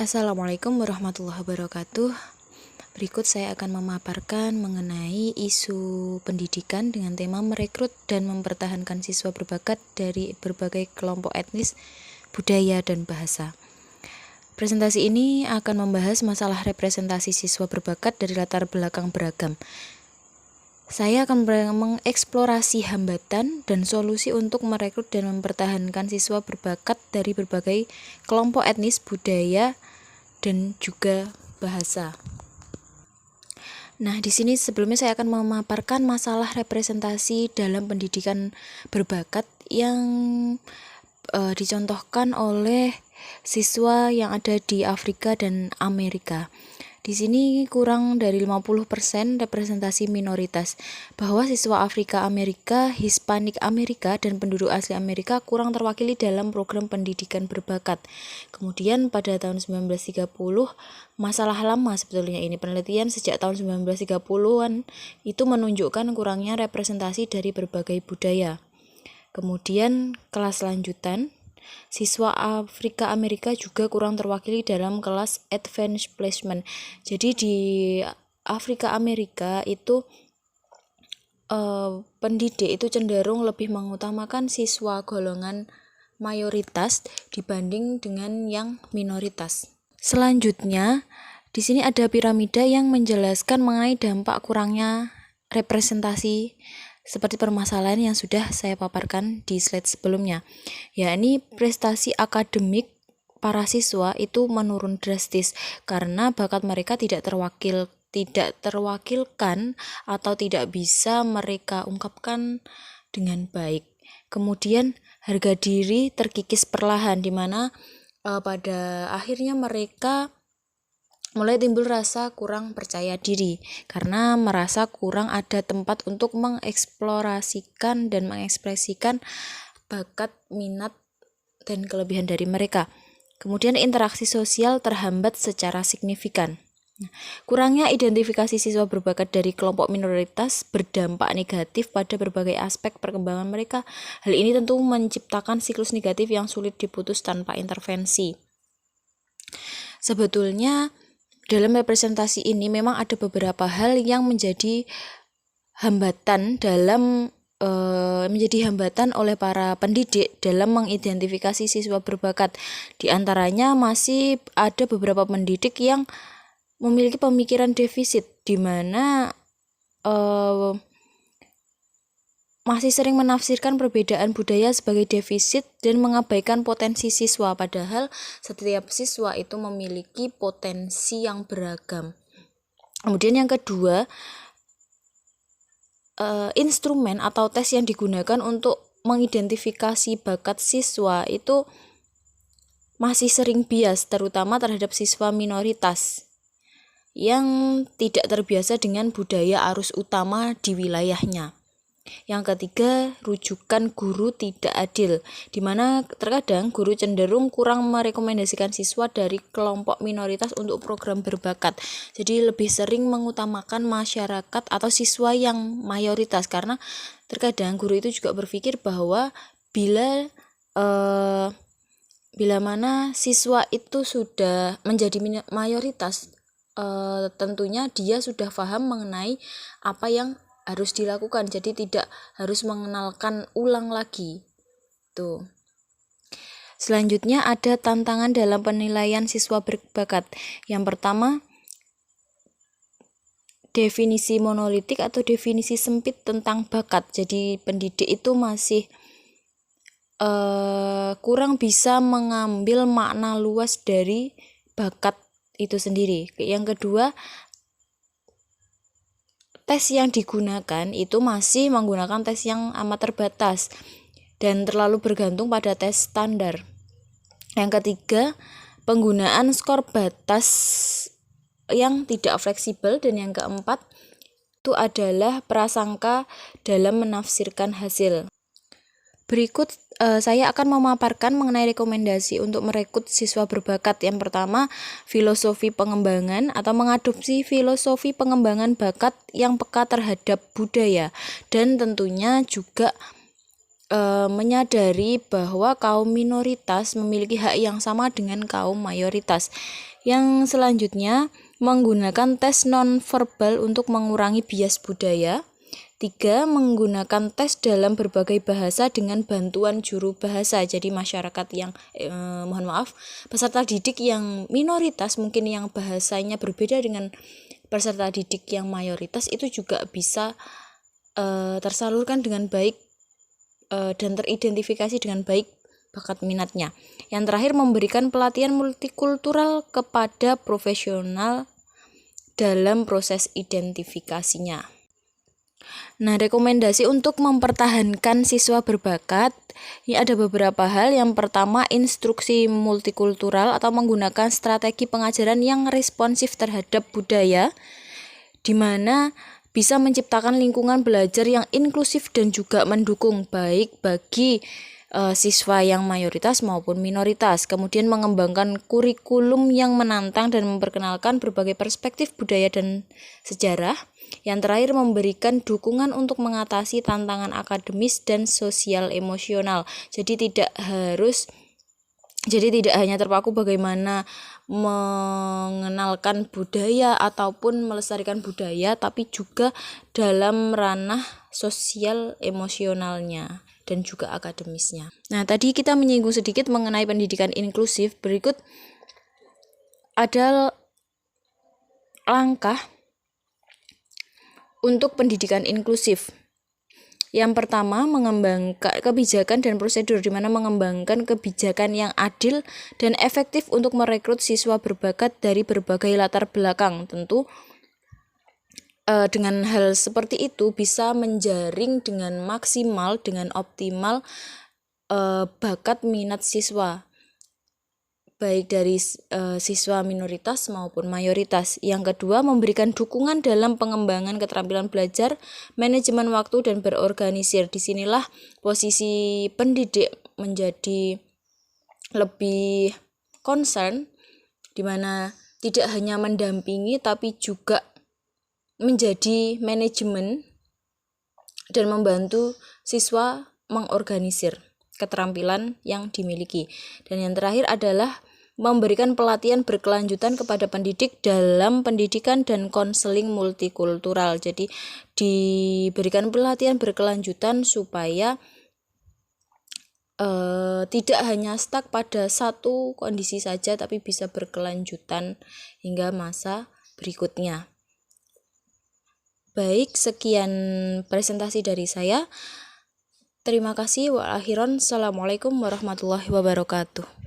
Assalamualaikum warahmatullahi wabarakatuh. Berikut saya akan memaparkan mengenai isu pendidikan dengan tema merekrut dan mempertahankan siswa berbakat dari berbagai kelompok etnis, budaya, dan bahasa. Presentasi ini akan membahas masalah representasi siswa berbakat dari latar belakang beragam. Saya akan mengeksplorasi hambatan dan solusi untuk merekrut dan mempertahankan siswa berbakat dari berbagai kelompok etnis, budaya, dan juga bahasa. Nah, di sini sebelumnya saya akan memaparkan masalah representasi dalam pendidikan berbakat yang dicontohkan oleh siswa yang ada di Afrika dan Amerika. Di sini kurang dari 50% representasi minoritas, bahwa siswa Afrika Amerika, Hispanik Amerika, dan penduduk asli Amerika kurang terwakili dalam program pendidikan berbakat. Kemudian pada tahun 1930, masalah lama sebetulnya ini, penelitian sejak tahun 1930-an itu menunjukkan kurangnya representasi dari berbagai budaya. Kemudian kelas lanjutan, siswa Afrika Amerika juga kurang terwakili dalam kelas advanced placement. Jadi di Afrika Amerika itu pendidik itu cenderung lebih mengutamakan siswa golongan mayoritas dibanding dengan yang minoritas. Selanjutnya, di sini ada piramida yang menjelaskan mengenai dampak kurangnya representasi seperti permasalahan yang sudah saya paparkan di slide sebelumnya. Yakni prestasi akademik para siswa itu menurun drastis karena bakat mereka tidak terwakilkan atau tidak bisa mereka ungkapkan dengan baik. Kemudian harga diri terkikis perlahan, di mana pada akhirnya mereka mulai timbul rasa kurang percaya diri karena merasa kurang ada tempat untuk mengeksplorasikan dan mengekspresikan bakat, minat, dan kelebihan dari mereka. Kemudian interaksi sosial terhambat secara signifikan. Kurangnya identifikasi siswa berbakat dari kelompok minoritas berdampak negatif pada berbagai aspek perkembangan mereka. Hal ini tentu menciptakan siklus negatif yang sulit diputus tanpa intervensi. Sebetulnya dalam representasi ini memang ada beberapa hal yang menjadi hambatan oleh para pendidik dalam mengidentifikasi siswa berbakat. Di antaranya masih ada beberapa pendidik yang memiliki pemikiran defisit, di mana masih sering menafsirkan perbedaan budaya sebagai defisit dan mengabaikan potensi siswa, padahal setiap siswa itu memiliki potensi yang beragam. Kemudian yang kedua, instrumen atau tes yang digunakan untuk mengidentifikasi bakat siswa itu masih sering bias, terutama terhadap siswa minoritas yang tidak terbiasa dengan budaya arus utama di wilayahnya. Yang ketiga, rujukan guru tidak adil, di mana terkadang guru cenderung kurang merekomendasikan siswa dari kelompok minoritas untuk program berbakat. Jadi lebih sering mengutamakan masyarakat atau siswa yang mayoritas, karena terkadang guru itu juga berpikir bahwa bila mana siswa itu sudah menjadi mayoritas, tentunya dia sudah paham mengenai apa yang harus dilakukan, jadi tidak harus mengenalkan ulang lagi. Tuh. Selanjutnya ada tantangan dalam penilaian siswa berbakat. Yang pertama, definisi monolitik atau definisi sempit tentang bakat. Jadi pendidik itu masih kurang bisa mengambil makna luas dari bakat itu sendiri. Yang kedua, tes yang digunakan itu masih menggunakan tes yang amat terbatas dan terlalu bergantung pada tes standar. Yang ketiga, penggunaan skor batas yang tidak fleksibel, dan yang keempat itu adalah prasangka dalam menafsirkan hasil. Berikut saya akan memaparkan mengenai rekomendasi untuk merekrut siswa berbakat. Yang pertama, filosofi pengembangan atau mengadopsi filosofi pengembangan bakat yang peka terhadap budaya, dan tentunya juga menyadari bahwa kaum minoritas memiliki hak yang sama dengan kaum mayoritas. Yang selanjutnya, menggunakan tes nonverbal untuk mengurangi bias budaya. 3. Menggunakan tes dalam berbagai bahasa dengan bantuan juru bahasa. Jadi masyarakat yang peserta didik yang minoritas, mungkin yang bahasanya berbeda dengan peserta didik yang mayoritas, itu juga bisa tersalurkan dengan baik dan teridentifikasi dengan baik bakat minatnya. Yang terakhir, memberikan pelatihan multikultural kepada profesional dalam proses identifikasinya. Nah, rekomendasi untuk mempertahankan siswa berbakat, ini ada beberapa hal. Yang pertama, instruksi multikultural atau menggunakan strategi pengajaran yang responsif terhadap budaya, di mana bisa menciptakan lingkungan belajar yang inklusif dan juga mendukung, baik bagi siswa yang mayoritas maupun minoritas. Kemudian mengembangkan kurikulum yang menantang dan memperkenalkan berbagai perspektif budaya dan sejarah. Yang terakhir, memberikan dukungan untuk mengatasi tantangan akademis dan sosial emosional. Jadi tidak hanya terpaku bagaimana mengenalkan budaya ataupun melestarikan budaya, tapi juga dalam ranah sosial emosionalnya dan juga akademisnya. Nah, tadi kita menyinggung sedikit mengenai pendidikan inklusif. Berikut ada langkah untuk pendidikan inklusif. Yang pertama, mengembangkan kebijakan dan prosedur, di mana mengembangkan kebijakan yang adil dan efektif untuk merekrut siswa berbakat dari berbagai latar belakang. Tentu dengan hal seperti itu bisa menjaring dengan maksimal, dengan optimal bakat minat siswa, baik dari siswa minoritas maupun mayoritas. Yang kedua, memberikan dukungan dalam pengembangan keterampilan belajar, manajemen waktu, dan berorganisir. Disinilah posisi pendidik menjadi lebih concern, di mana tidak hanya mendampingi tapi juga menjadi manajemen dan membantu siswa mengorganisir keterampilan yang dimiliki. Dan yang terakhir adalah memberikan pelatihan berkelanjutan kepada pendidik dalam pendidikan dan konseling multikultural. Jadi diberikan pelatihan berkelanjutan supaya tidak hanya stuck pada satu kondisi saja, tapi bisa berkelanjutan hingga masa berikutnya. Baik, sekian presentasi dari saya. Terima kasih. Assalamualaikum warahmatullahi wabarakatuh.